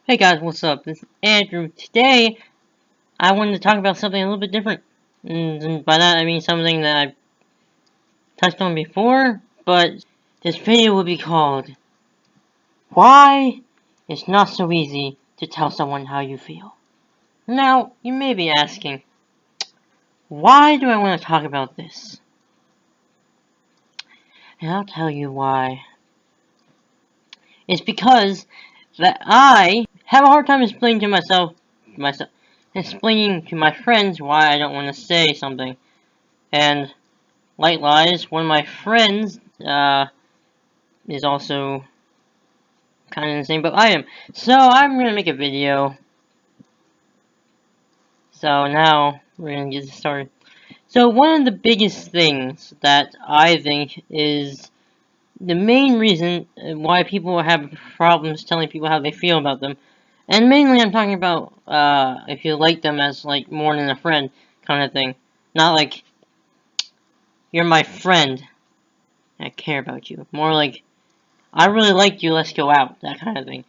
Hey guys, what's up? This is Andrew. Today, I wanted to talk about something a little bit different. And by that, I mean something that I've touched on before, but this video will be called, Why It's Not So Easy to Tell Someone How You Feel. Now, you may be asking, why do I want to talk about this? And I'll tell you why. It's because that I have a hard time explaining to explaining to my friends why I don't want to say something. And Light Lies, one of my friends, is also kind of in the same boat I am. So I'm gonna make a video. So now we're gonna get started. So one of the biggest things that I think is the main reason why people have problems telling people how they feel about them, and mainly I'm talking about if you like them as like more than a friend kind of thing, not like you're my friend, I care about you. More like I really like you, let's go out, that kind of thing.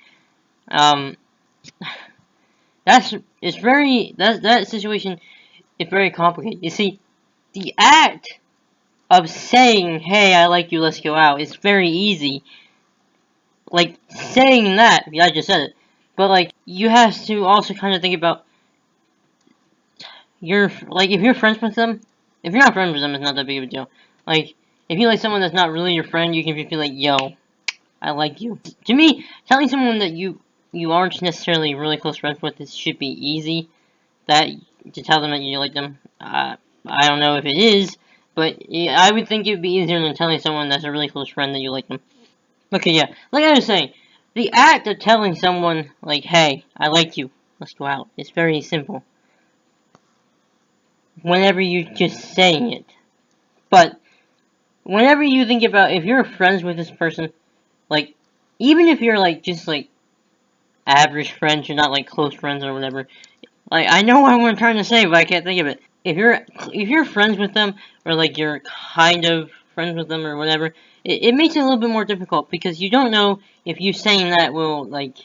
That situation is very complicated. You see, the act of saying, hey, I like you, let's go out, is very easy. Like, saying that, I just said it, but like, you have to also kind of think about like, if you're friends with them, if you're not friends with them, it's not that big of a deal. Like, if you like someone that's not really your friend, you can be like, yo, I like you. To me, telling someone that you aren't necessarily really close friends with, this should be easy. That to tell them that you like them. I don't know if it is, but yeah, I would think it would be easier than telling someone that's a really close friend that you like them. Okay, yeah, like I was saying, the act of telling someone like, "Hey, I like you, let's go out," is very simple. Whenever you're just saying it, but whenever you think about if you're friends with this person, like even if you're like just like average friends, you're not like close friends or whatever. Like I know what I'm trying to say, but I can't think of it. If you're friends with them, or like you're kind of friends with them or whatever, it makes it a little bit more difficult because you don't know if you saying that will like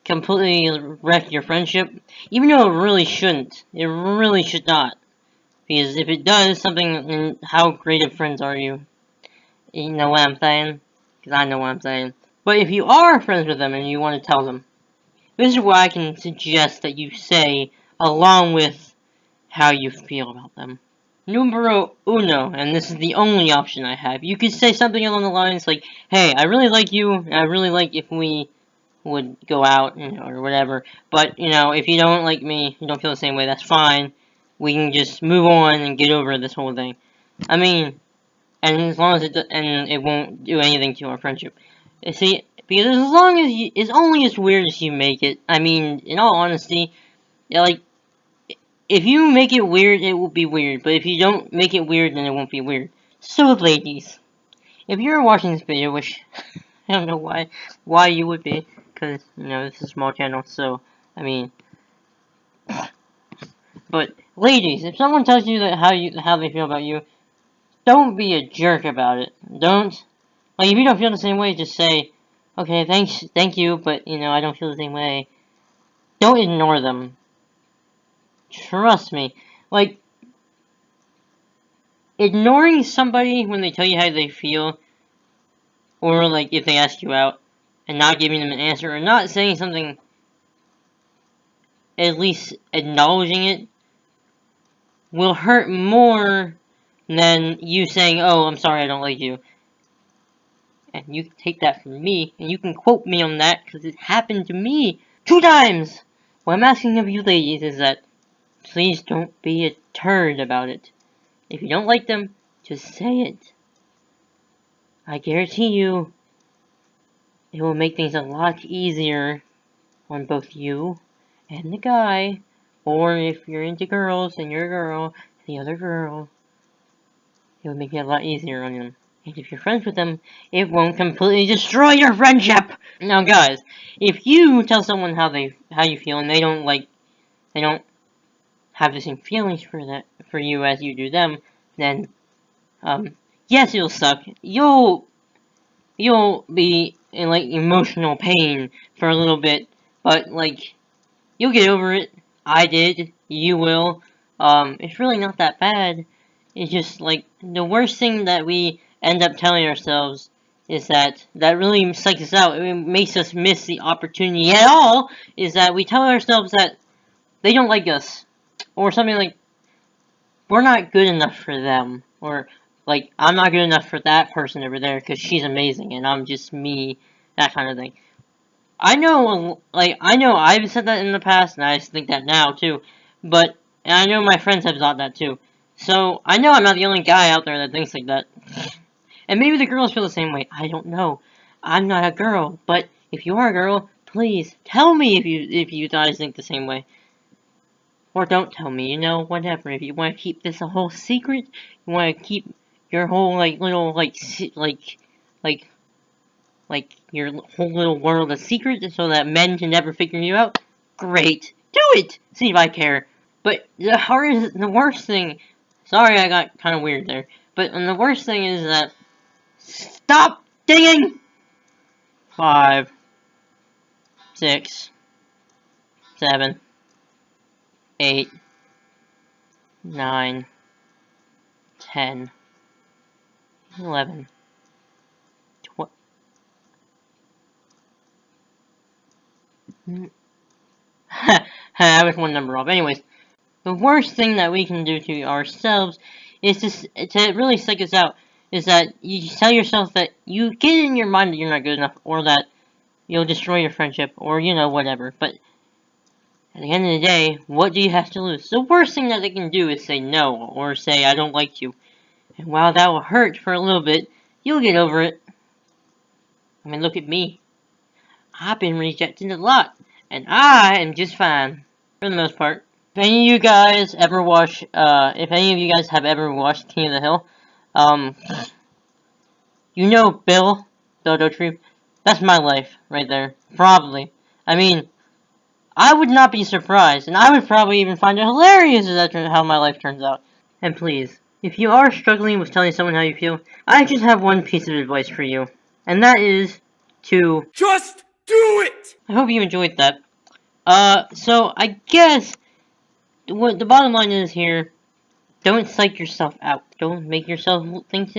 completely wreck your friendship, even though it really shouldn't. It really should not, because if it does, something in how great of friends are you? You know what I'm saying? Because I know what I'm saying. But if you are friends with them and you want to tell them, this is what I can suggest that you say along with how you feel about them. Numero uno, and this is the only option I have. You could say something along the lines like, hey, I really like you, and I really like if we would go out, or whatever. But, if you don't like me, you don't feel the same way, that's fine. We can just move on and get over this whole thing. I mean, and as long as it won't do anything to our friendship. You see, because as long as it's only as weird as you make it. I mean, in all honesty, like, if you make it weird, it will be weird. But if you don't make it weird, then it won't be weird. So, ladies, if you're watching this video, which I don't know why you would be, because this is a small channel. So, I mean, but ladies, if someone tells you that how they feel about you, don't be a jerk about it. Don't like if you don't feel the same way, just say, okay, thank you, but I don't feel the same way. Don't ignore them. Trust me. Like, ignoring somebody when they tell you how they feel, or like if they ask you out, and not giving them an answer, or not saying something, at least acknowledging it, will hurt more than you saying, oh, I'm sorry, I don't like you. And you can take that from me, and you can quote me on that, because it happened to me 2 times! What I'm asking of you ladies is that, please don't be a turd about it. If you don't like them, just say it. I guarantee you, it will make things a lot easier on both you and the guy, or if you're into girls and you're a girl, the other girl, it will make it a lot easier on them. And if you're friends with them, it won't completely destroy your friendship! Now guys, if you tell someone how you feel and they don't have the same feelings for you as you do them, then yes, it'll suck. You'll be in like emotional pain for a little bit, But, like, you'll get over it. I did. You will. It's really not that bad. It's just, like, the worst thing that we end up telling ourselves is that really psychs us out. It makes us miss the opportunity at all, is that we tell ourselves that they don't like us. Or something like, we're not good enough for them. Or, like, I'm not good enough for that person over there because she's amazing and I'm just me. That kind of thing. I know I've said that in the past, and I think that now, too. And I know my friends have thought that, too. So, I know I'm not the only guy out there that thinks like that. And maybe the girls feel the same way. I don't know. I'm not a girl. But if you are a girl, please tell me if you guys think the same way. Or don't tell me, you know, whatever. If you want to keep this a whole secret, you want to keep your whole, like, little, like, your whole little world a secret so that men can never figure you out, great. Do it! See if I care. But the worst thing, sorry I got kind of weird there, but the worst thing is that, stop dinging! 5, 6, 7, 8, 9, 10, 11, 12. I was one number off. Anyways, the worst thing that we can do to ourselves is to really psych us out. Is that you tell yourself that you get in your mind that you're not good enough, or that you'll destroy your friendship, or, you know, whatever. But at the end of the day, what do you have to lose? The worst thing that they can do is say no, or say, I don't like you. And while that will hurt for a little bit, you'll get over it. I mean, look at me. I've been rejected a lot, and I am just fine, for the most part. If any of you guys have ever watched King of the Hill, you know Bill Dotrieve. That's my life, right there. Probably. I mean, I would not be surprised, and I would probably even find it hilarious if that's how my life turns out. And please, if you are struggling with telling someone how you feel, I just have one piece of advice for you. And that is to just do it! I hope you enjoyed that. So I guess what the bottom line is here, don't psych yourself out. Don't let yourself think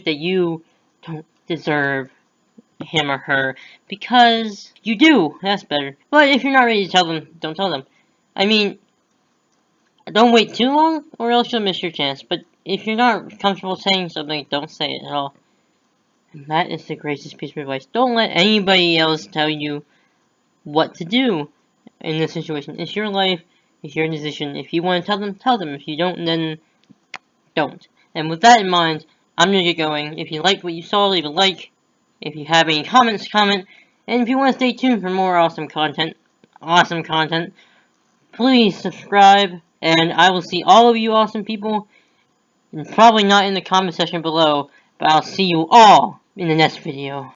that you don't deserve him or her, because you do. That's better. But if you're not ready to tell them, don't tell them. I mean, don't wait too long, or else you'll miss your chance. But if you're not comfortable saying something, don't say it at all. And that is the greatest piece of advice. Don't let anybody else tell you what to do in this situation. It's your life. It's your decision. If you want to tell them, tell them. If you don't, then don't. And with that in mind, I'm going to get going. If you liked what you saw, leave a like. If you have any comments, comment. And if you want to stay tuned for more awesome content, please subscribe. And I will see all of you awesome people, and probably not in the comment section below, but I'll see you all in the next video.